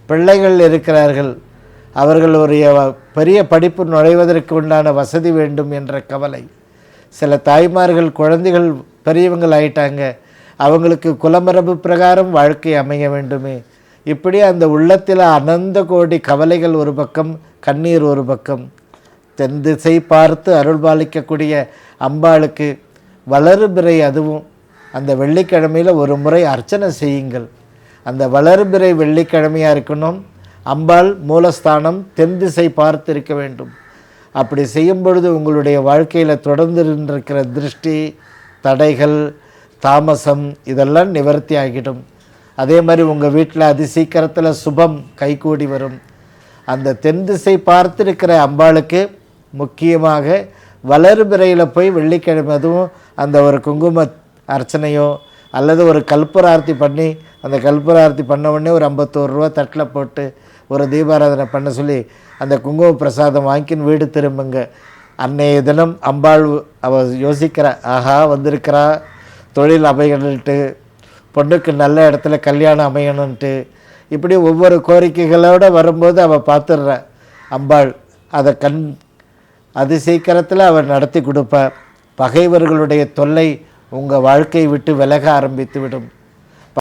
பிள்ளைகள் இருக்கிறார்கள், அவர்கள் ஒரு பெரிய படிப்பு நுழைவதற்கு உண்டான வசதி வேண்டும் என்ற கவலை. சில தாய்மார்கள் குழந்தைகள் பெரியவங்கள் ஆயிட்டாங்க, அவங்களுக்கு குலமரபு பிரகாரம் வாழ்க்கை அமைய வேண்டுமே. இப்படி அந்த உள்ளத்தில் அனந்த கோடி கவலைகள் ஒரு பக்கம், கண்ணீர் ஒரு பக்கம். தென் திசை பார்த்து அருள் பாலிக்கக்கூடிய அம்பாளுக்கு வளர்பிறை, அதுவும் அந்த வெள்ளிக்கிழமையில் ஒரு முறை அர்ச்சனை செய்யுங்கள். அந்த வளர்பிறை வெள்ளிக்கிழமையாக இருக்கணும். அம்பாள் மூலஸ்தானம் தென் திசை பார்த்து இருக்க வேண்டும். அப்படி செய்யும் பொழுது உங்களுடைய வாழ்க்கையில் தொடர்ந்து இருக்கிற திருஷ்டி, தடைகள், தாமசம் இதெல்லாம் நிவர்த்தி ஆகிடும். அதே மாதிரி உங்கள் வீட்டில் அதிசீக்கிரத்தில் சுபம் கைகூடி வரும். அந்த தென் திசை பார்த்துருக்கிற அம்பாளுக்கு முக்கியமாக வளர்பிறையில் போய் வெள்ளிக்கிழமை அதுவும் அந்த ஒரு குங்கும அர்ச்சனையோ அல்லது ஒரு கல்பூரார்த்தி பண்ணி, அந்த கல்பூரார்த்தி பண்ண உடனே ஒரு 51 ரூபா தட்டில் போட்டு ஒரு தீபாராதனை பண்ண சொல்லி அந்த குங்கும பிரசாதம் வாங்கின்னு வீடு திரும்புங்க. அன்னைய தினம் அம்பாள் அவள் யோசிக்கிறா, ஆஹா வந்திருக்கிறா, தொழில் அமையணுன்ட்டு, பொண்ணுக்கு நல்ல இடத்துல கல்யாணம் அமையணுன்ட்டு, இப்படி ஒவ்வொரு கோரிக்கைகளோடு வரும்போது அவள் பார்த்துடுறா அம்பாள். அதை அதிசீக்கிரத்தில் அவள் நடத்தி கொடுப்பா. பகைவர்களுடைய தொல்லை உங்கள் வாழ்க்கையை விட்டு விலக ஆரம்பித்து விடும்.